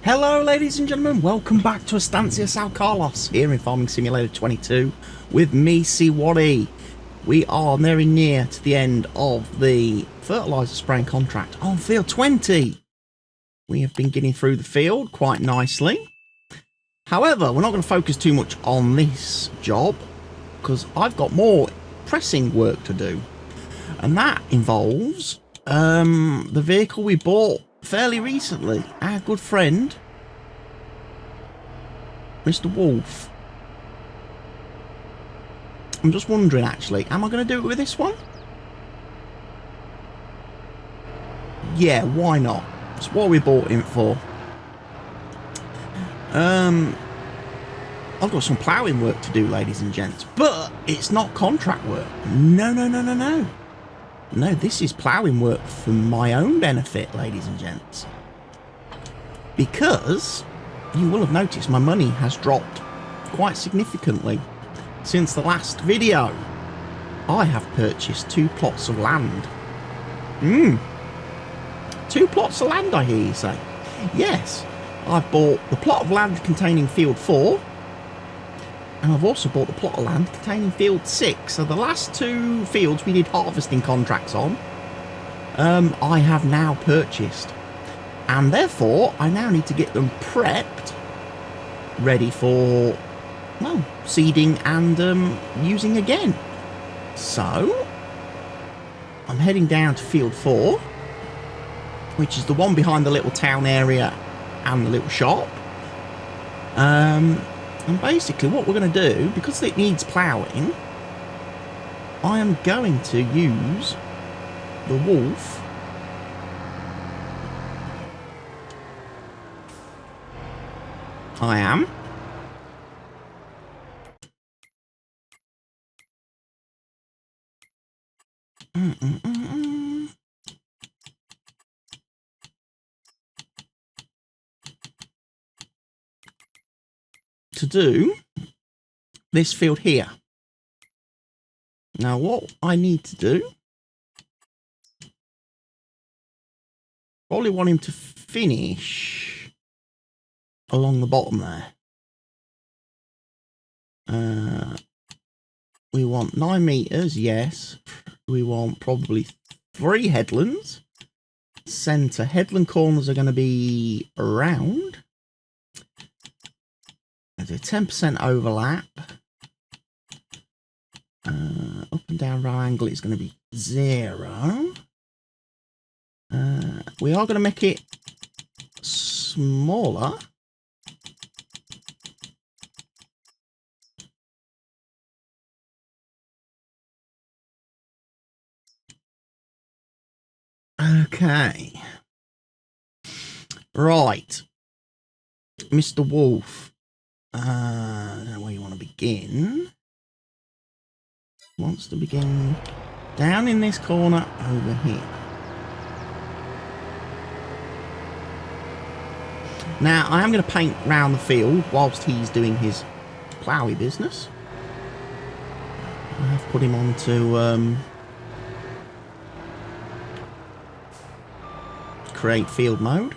Hello ladies and gentlemen, welcome back to Estancia São Carlos here in Farming Simulator 22 with me, Siwadi. We are very near to the end of the fertiliser spraying contract on field 20. We have been getting through the field quite nicely. However, we're not going to focus too much on this job because I've got more pressing work to do. And that involves the vehicle we bought fairly recently, our good friend Mr. Wolf. I'm just wondering actually, am I going to do it with this one? Yeah, why not? It's what we bought him for. I've got some ploughing work to do, ladies and gents, but it's not contract work. No, this is ploughing work for my own benefit, ladies and gents. Because you will have noticed my money has dropped quite significantly since the last video. I have purchased 2 plots of land. 2 plots of land, I hear you say. Yes, I've bought the plot of land containing field 4. And I've also bought the plot of land containing field 6. So the last 2 fields we did harvesting contracts on, I have now purchased. And therefore, I now need to get them prepped, ready for, well, seeding and using again. So, I'm heading down to field 4, which is the one behind the little town area and the little shop. And basically what we're going to do, because it needs ploughing, I am going to use the Wolf I am. To do this field here. Now what I need to do, probably want him to finish along the bottom there. We want 9 meters, yes. We want probably 3 headlands. Centre headland corners are going to be around. There's a 10% overlap. Up and down row angle is going to be 0. We are going to make it smaller. Okay. Right. Mr. Wolf. I don't know where you want to begin. Wants to begin down in this corner over here. Now, I am going to paint round the field whilst he's doing his ploughy business. I have put him on to create field mode.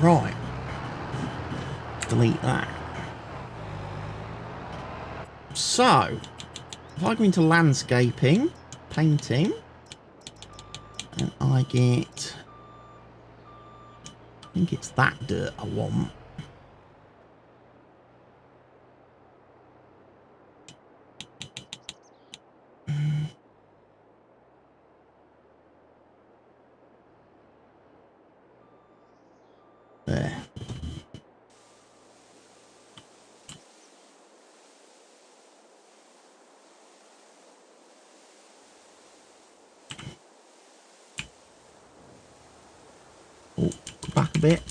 Right. Delete that. So, if I go into landscaping, painting, and I get, I think it's that dirt I want. There. Oh, go back a bit.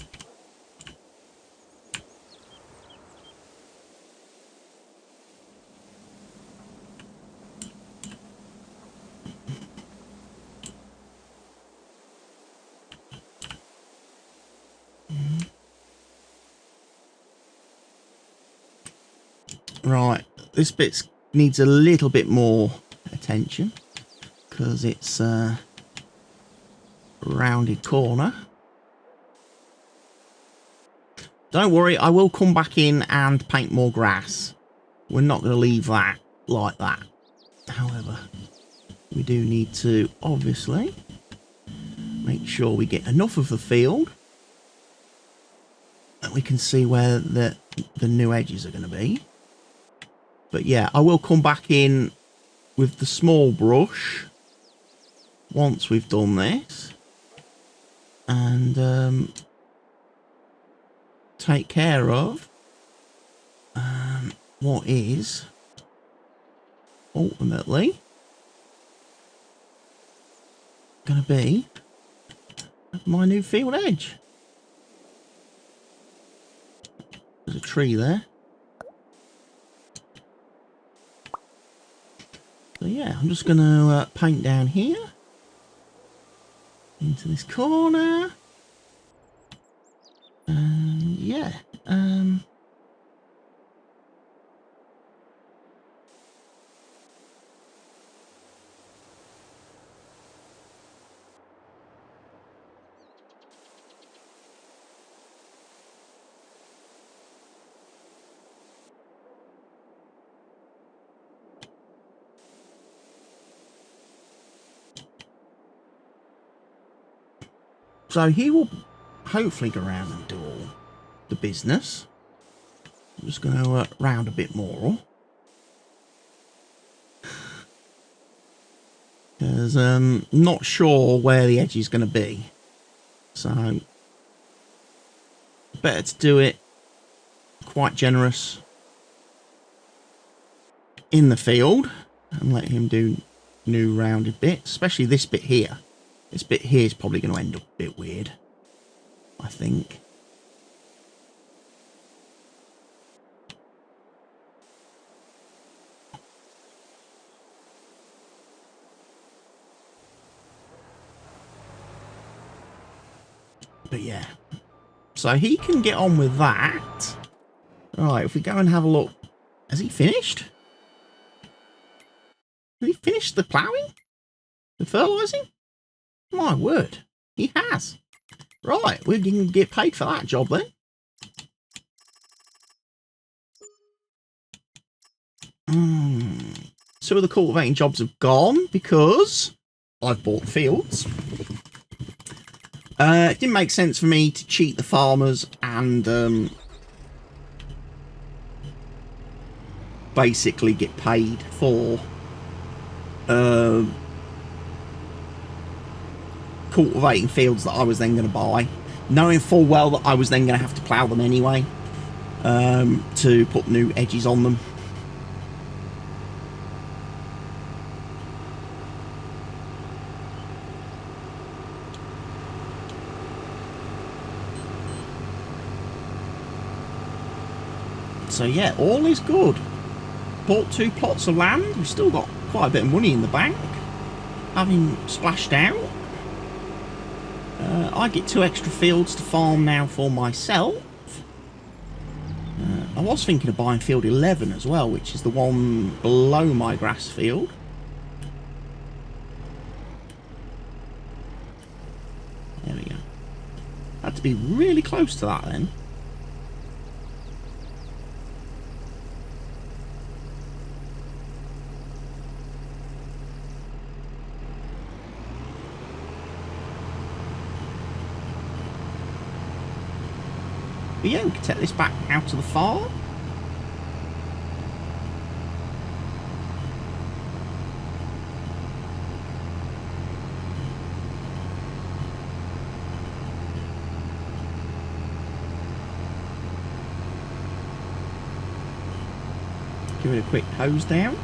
Right, this bit's needs a little bit more attention because it's a rounded corner. Don't worry, I will come back in and paint more grass. We're not going to leave that like that. However, we do need to obviously make sure we get enough of the field that we can see where the new edges are going to be. But yeah, I will come back in with the small brush once we've done this and take care of what is ultimately going to be my new field edge. There's a tree there. So yeah, I'm just going to paint down here into this corner. Yeah. So he will hopefully go around and do all the business. I'm just going to round a bit more. Because I'm not sure where the edge is going to be. So better to do it quite generous in the field and let him do new rounded bits, especially this bit here. This bit here is probably going to end up a bit weird, I think. But yeah, so he can get on with that. Right, if we go and have a look. Has he finished? Has he finished the ploughing? The fertilising? My word, he has. Right, we can get paid for that job then. Two of the cultivating jobs have gone because I've bought fields. It didn't make sense for me to cheat the farmers and basically get paid for cultivating fields that I was then going to buy, knowing full well that I was then going to have to plough them anyway to put new edges on them. So yeah, all is good. Bought 2 plots of land. We've still got quite a bit of money in the bank, having splashed out. I get 2 extra fields to farm now for myself. I was thinking of buying field 11 as well, which is the one below my grass field. There we go. Had to be really close to that then. But yeah, we can take this back out to the farm. Give it a quick hose down.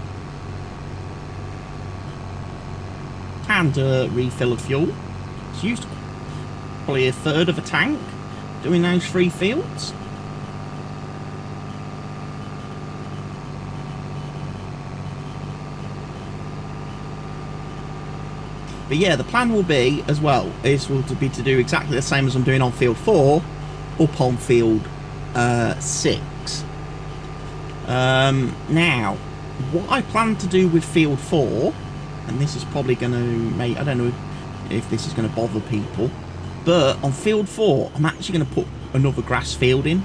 And a refill of fuel. It's used probably a third of a tank doing those 3 fields. But yeah, the plan will be as well will be to do exactly the same as I'm doing on field 4 up on field 6. Now what I plan to do with field 4, and this is probably going to make, I don't know if this is going to bother people, but on field 4 I'm actually going to put another grass field in,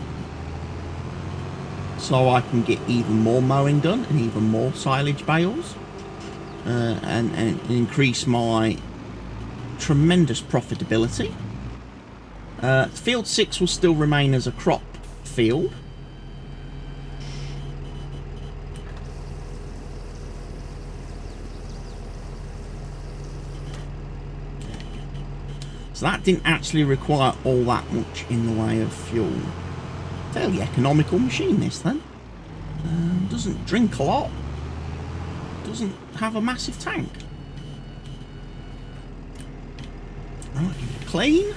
so I can get even more mowing done and even more silage bales, and increase my tremendous profitability. Field 6 will still remain as a crop field. So that didn't actually require all that much in the way of fuel. Fairly economical machine, this then. Doesn't drink a lot. Doesn't have a massive tank. Right, clean.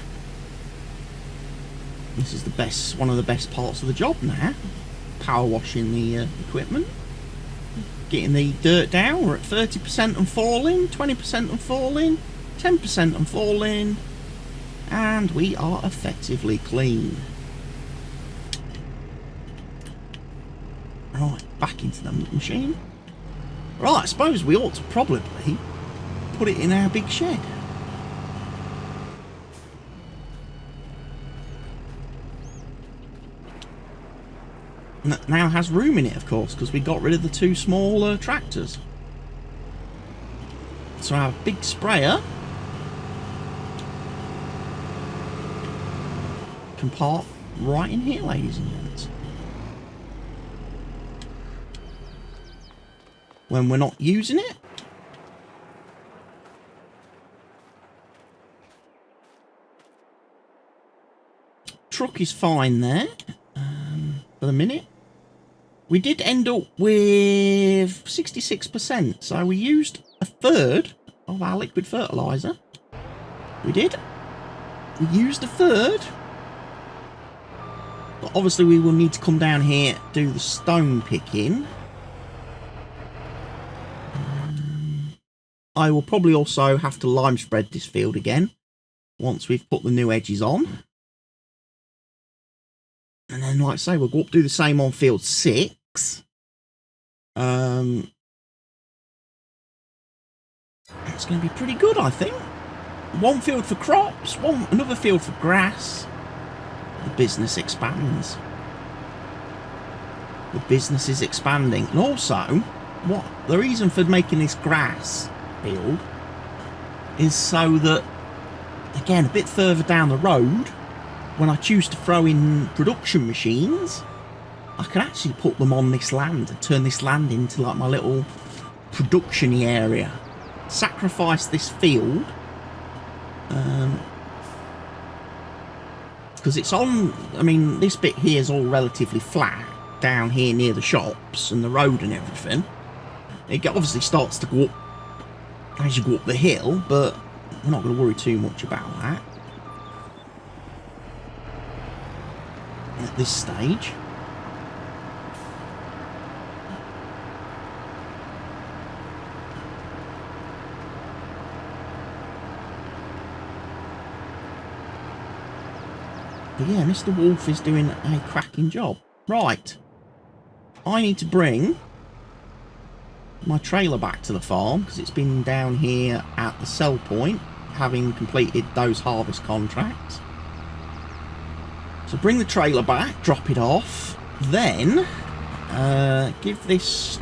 This is the best, one of the best parts of the job now. Power washing the equipment. Getting the dirt down. We're at 30% and falling, 20% and falling, 10% and falling. And we are effectively clean. Right, back into the machine. Right, I suppose we ought to probably put it in our big shed. Now has room in it, of course, because we got rid of the 2 small tractors. So our big sprayer can park right in here, ladies and gents. When we're not using it. Truck is fine there for the minute. We did end up with 66%, so we used a third of our liquid fertilizer. We did. We used a third. But obviously we will need to come down here, do the stone picking. I will probably also have to lime spread this field again once we've put the new edges on. And then, like I say, we'll go up do the same on field 6. It's going to be pretty good, I think. One field for crops, another field for grass. The business expands. The business is expanding. And also, the reason for making this grass field is so that, again, a bit further down the road, when I choose to throw in production machines, I can actually put them on this land and turn this land into like my little production-y area. Sacrifice this field because it's on, I mean, this bit here is all relatively flat down here near the shops and the road and everything. It obviously starts to go up as you go up the hill, but we're not going to worry too much about that at this stage. But yeah, Mr. Wolf is doing a cracking job. Right, I need to bring my trailer back to the farm because it's been down here at the sell point, having completed those harvest contracts. So bring the trailer back, drop it off, then give this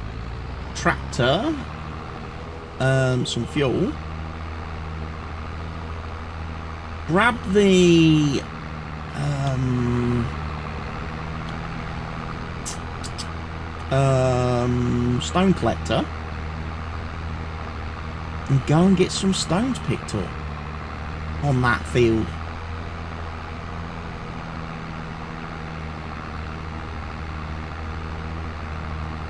tractor some fuel. Grab the stone collector and go and get some stones picked up on that field.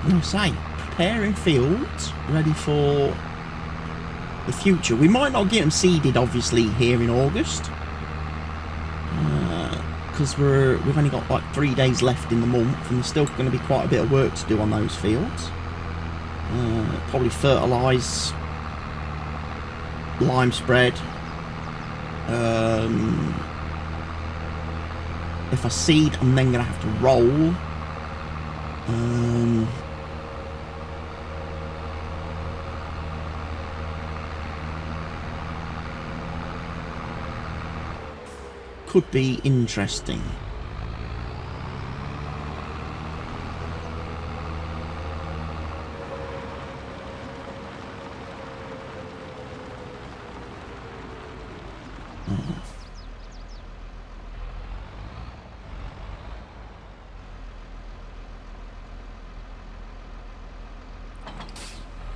And I say, preparing fields ready for the future. We might not get them seeded, obviously, here in August, because we've only got like 3 days left in the month, and there's still going to be quite a bit of work to do on those fields. Probably fertilise, lime spread. If I seed, I'm then going to have to roll. could be interesting.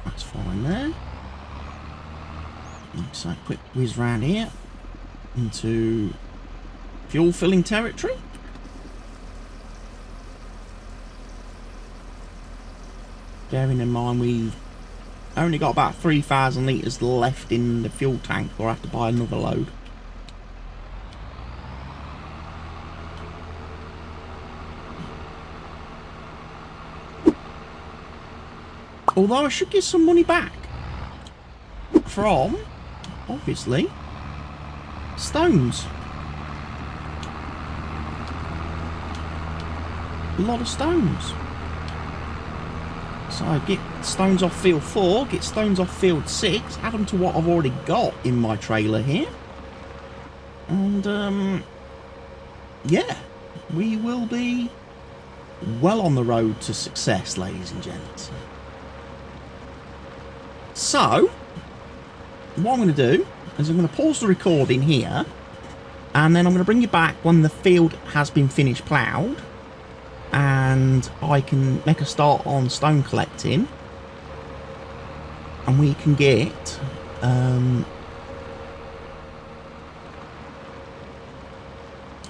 That's fine there. So quick whiz round here into fuel filling territory. Bearing in mind we've only got about 3,000 litres left in the fuel tank, or I have to buy another load. Although I should get some money back from, obviously, stones. A lot of stones. So I get stones off field 4, get stones off field 6, add them to what I've already got in my trailer here. And, yeah, we will be well on the road to success, ladies and gents. So, what I'm going to do is I'm going to pause the recording here, and then I'm going to bring you back when the field has been finished ploughed, and I can make a start on stone collecting, and we can get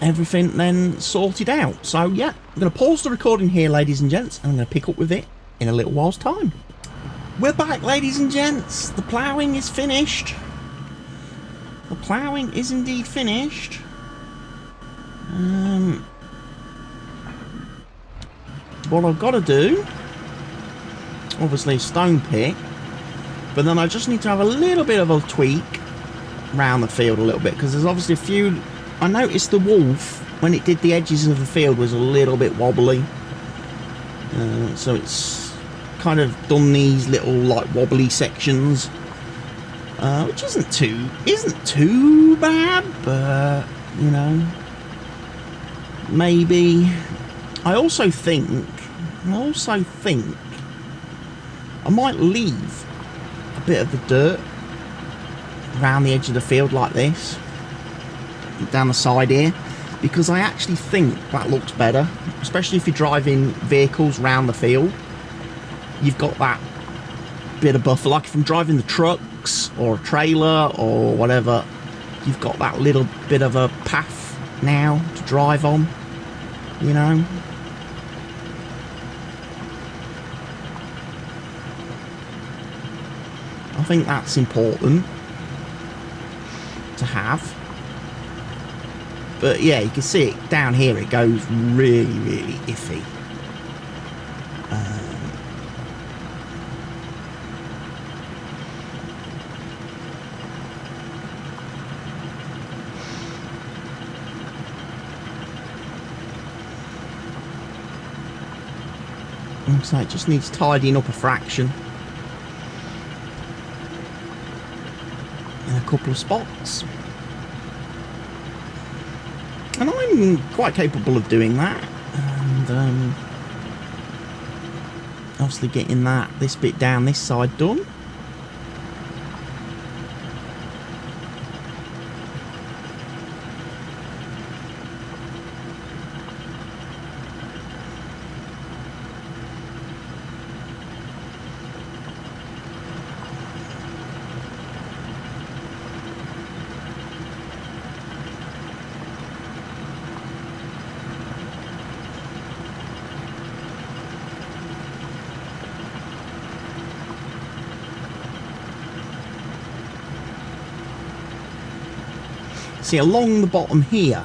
everything then sorted out. So yeah, I'm going to pause the recording here, ladies and gents, and I'm going to pick up with it in a little while's time. We're back, ladies and gents. The ploughing is finished. The ploughing is indeed finished. What I've got to do, obviously stone pick, but then I just need to have a little bit of a tweak around the field a little bit, because there's obviously a few. I noticed the wolf, when it did the edges of the field, was a little bit wobbly. So it's kind of done these little like wobbly sections, which isn't too bad, but you know, maybe. I also think I might leave a bit of the dirt around the edge of the field like this, down the side here, because I actually think that looks better, especially if you're driving vehicles round the field. You've got that bit of buffer, like if I'm driving the trucks or a trailer or whatever, you've got that little bit of a path now to drive on, you know. I think that's important to have. But yeah, you can see it down here, it goes really, really iffy. So it just needs tidying up a fraction in a couple of spots, and I'm quite capable of doing that, and obviously getting this bit down this side done. See, along the bottom here,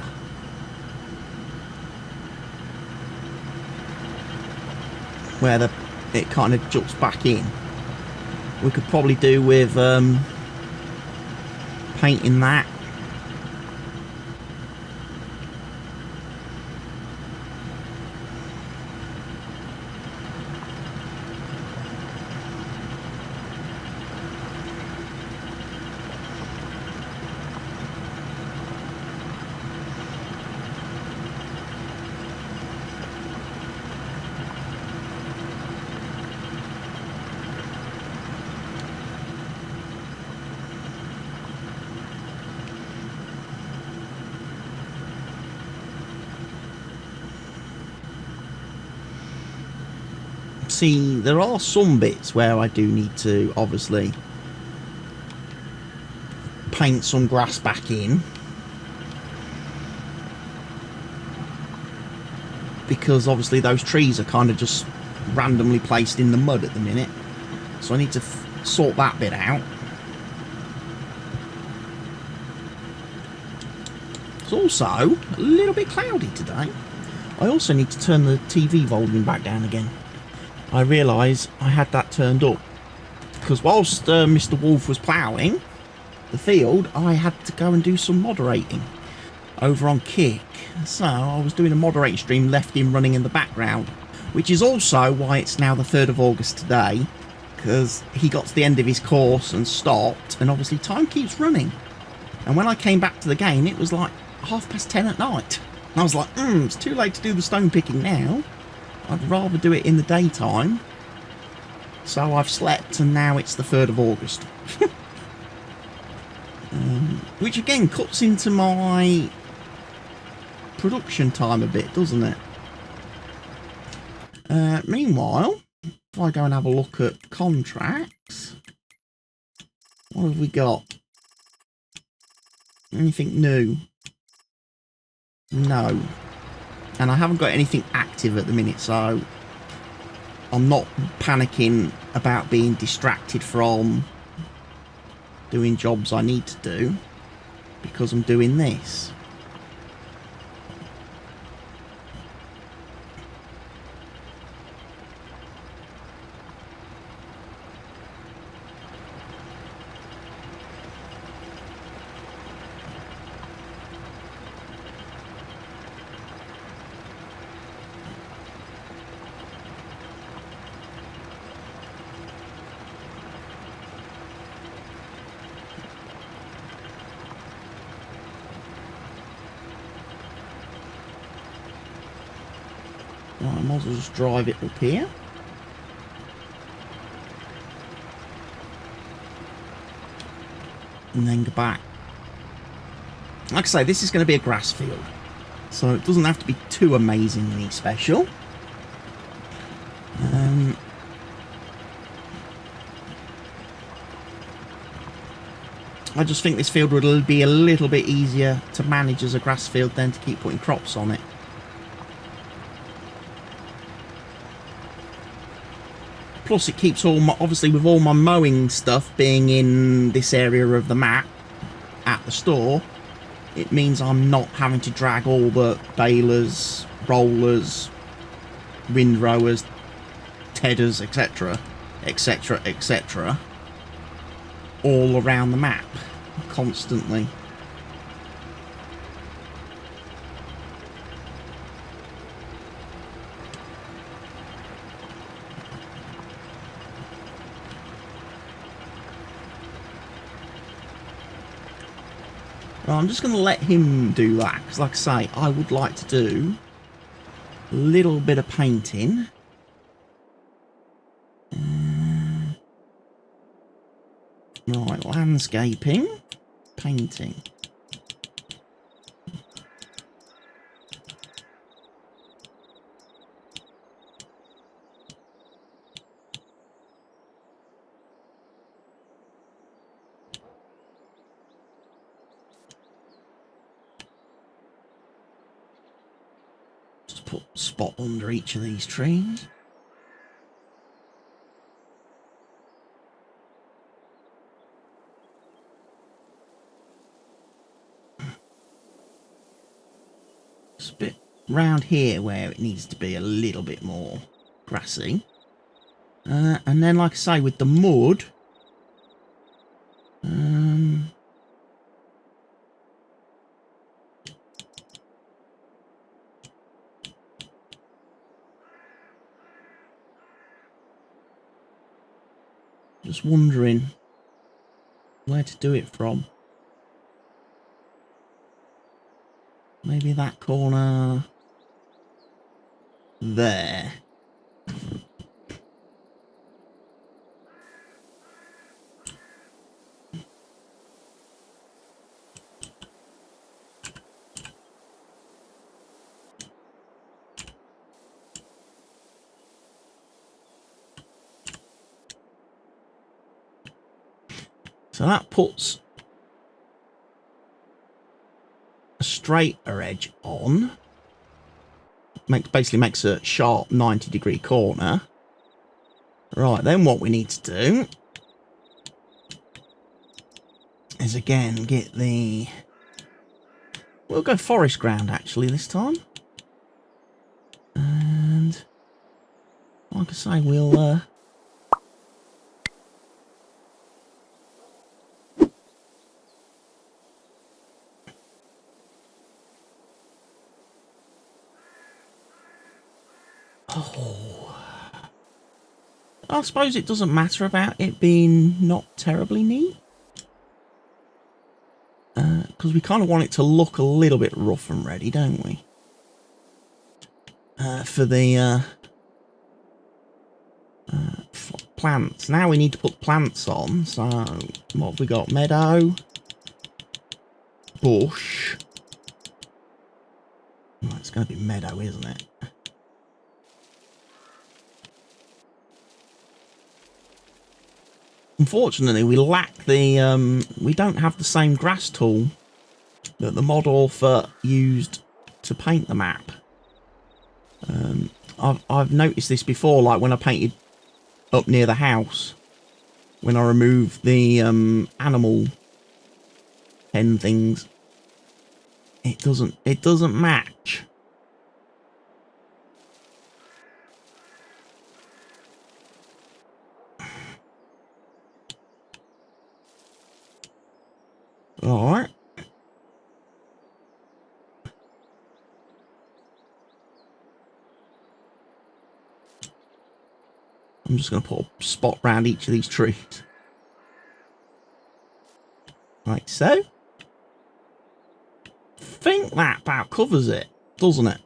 where it kind of juts back in, we could probably do with painting that. see, there are some bits where I do need to obviously paint some grass back in, because obviously those trees are kind of just randomly placed in the mud at the minute, so I need to sort that bit out. It's also a little bit cloudy today. I also need to turn the TV volume back down again. I realise I had that turned up because whilst Mr. Wolf was ploughing the field, I had to go and do some moderating over on Kick. So I was doing a moderating stream, left him running in the background, which is also why it's now the 3rd of August today, because he got to the end of his course and stopped, and obviously time keeps running. And when I came back to the game, it was like 10:30 at night. And I was like, it's too late to do the stone picking now. I'd rather do it in the daytime. So I've slept, and now it's the 3rd of August. Which again cuts into my production time a bit, doesn't it? Meanwhile, if I go and have a look at contracts, what have we got? Anything new? No. And I haven't got anything active at the minute, so I'm not panicking about being distracted from doing jobs I need to do, because I'm doing this. Right, I might as well just drive it up here. And then go back. Like I say, this is going to be a grass field, so it doesn't have to be too amazingly special. I just think this field would be a little bit easier to manage as a grass field than to keep putting crops on it. Plus it keeps all my, obviously with all my mowing stuff being in this area of the map at the store, it means I'm not having to drag all the balers, rollers, windrowers, tedders, etc, etc, etc, all around the map constantly. Well, I'm just going to let him do that, because like I say, I would like to do a little bit of painting. Right, landscaping, painting. Just put a spot under each of these trees. Just a bit round here where it needs to be a little bit more grassy. And then, like I say, with the mud, just wondering where to do it from. Maybe that corner there. So that puts a straighter edge on. Basically makes a sharp 90-degree corner. Right, then what we need to do is again get the... We'll go forest ground actually this time. And like I say, we'll... Oh, I suppose it doesn't matter about it being not terribly neat. Because we kind of want it to look a little bit rough and ready, don't we? For the for plants. Now we need to put plants on. So, what have we got? Meadow. Bush. Well, it's going to be meadow, isn't it? Unfortunately, we lack the, we don't have the same grass tool that the mod author used to paint the map. I've noticed this before, like when I painted up near the house, when I removed the animal pen things, it doesn't match. Alright. I'm just going to put a spot around each of these trees. Like so. I think that about covers it, doesn't it?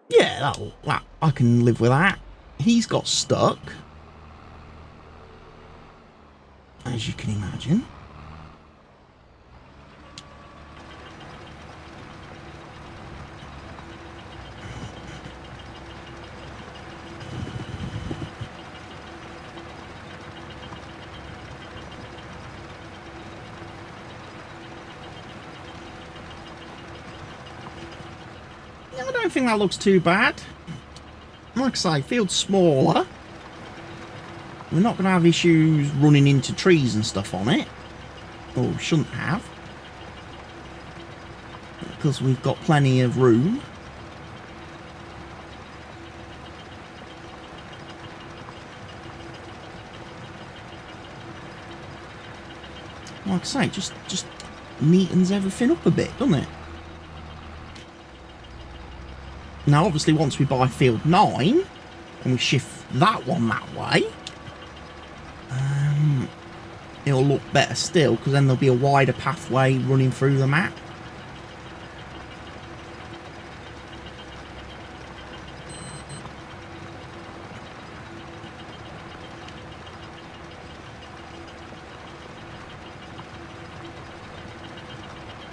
Yeah, that I can live with that. He's got stuck, as you can imagine. I don't think that looks too bad. Like I say, field's smaller. We're not going to have issues running into trees and stuff on it. Or we shouldn't have. Because we've got plenty of room. Like I say, just neatens everything up a bit, doesn't it? Now, obviously, once we buy field 9, and we shift that one that way, it'll look better still, because then there'll be a wider pathway running through the map.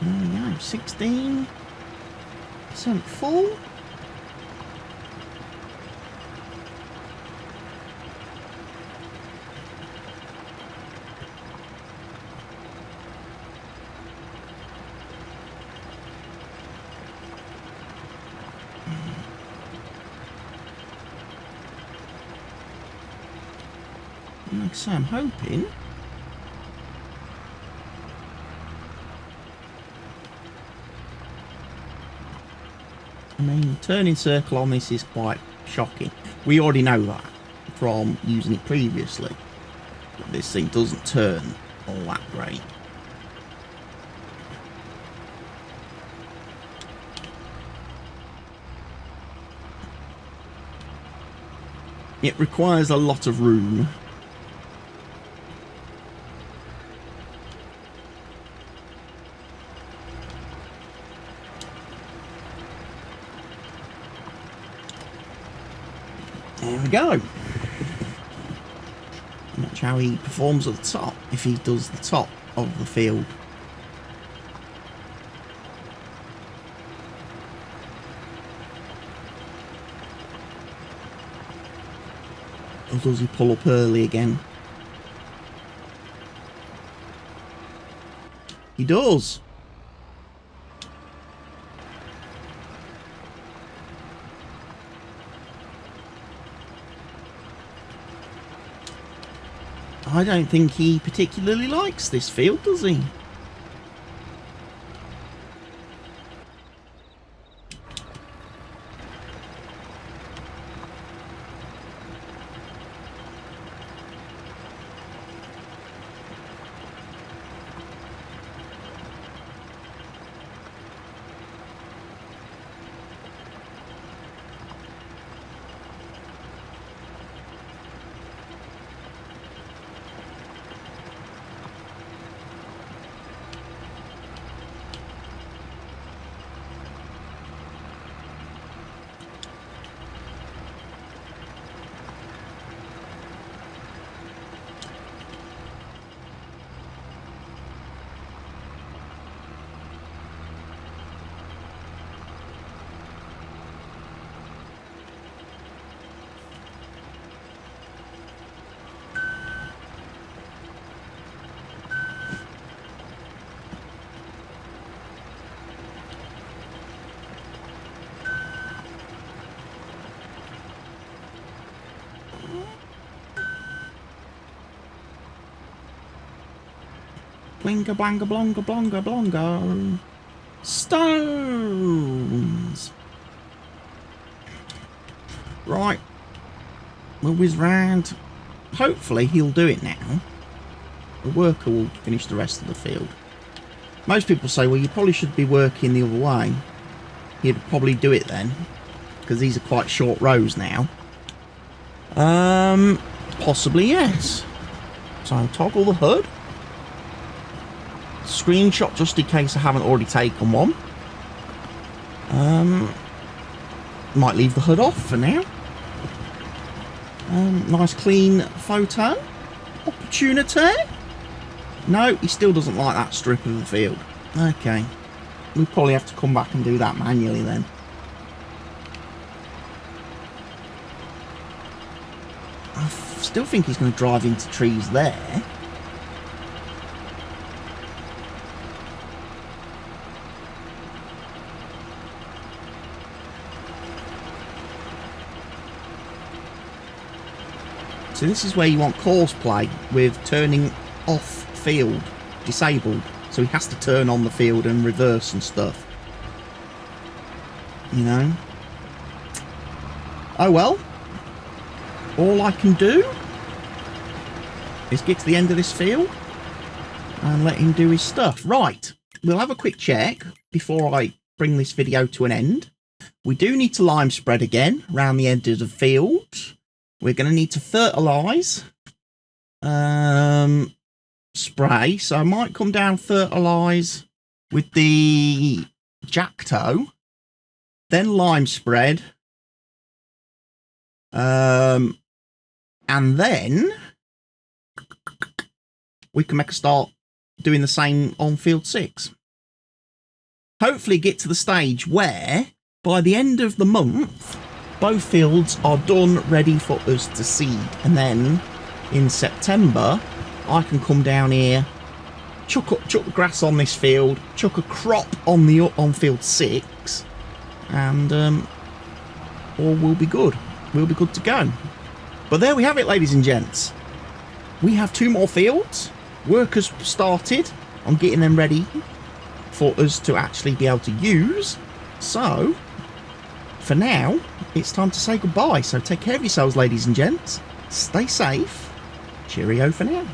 There we go, 16% full. Like I say, I'm hoping turning circle on this is quite shocking. We already know that from using it previously. But this thing doesn't turn all that great. It requires a lot of room. There we go. Watch how he performs at the top, if he does the top of the field. Or does he pull up early again? He does. I don't think he particularly likes this field, does he? Blinga blanga blonga blonga blonga. Stones. Right. We'll whiz round. Hopefully he'll do it now. The worker will finish the rest of the field. Most people say, well, you probably should be working the other way. He'd probably do it then, because these are quite short rows now. Possibly yes. So I'll toggle the HUD. Screenshot just in case I haven't already taken one. Might leave the HUD off for now. Nice clean photo. Opportunity. No, he still doesn't like that strip of the field. Okay. We'll probably have to come back and do that manually then. I still think he's going to drive into trees there. So this is where you want course play with turning off field disabled. So he has to turn on the field and reverse and stuff. You know? Oh well. All I can do is get to the end of this field and let him do his stuff. Right. We'll have a quick check before I bring this video to an end. We do need to lime spread again around the end of the field. We're going to need to fertilise. Spray. So I might come down, fertilise with the Jataí. Then lime spread. And then we can make a start doing the same on field 6. Hopefully get to the stage where by the end of the month both fields are done, ready for us to seed. And then in September I can come down here, chuck grass on this field, chuck a crop on the on field 6, and all will be good. We'll be good to go. But there we have it, ladies and gents. We have 2 more fields. Workers started on getting them ready for us to actually be able to use. So for now, it's time to say goodbye. So take care of yourselves, ladies and gents. Stay safe. Cheerio for now.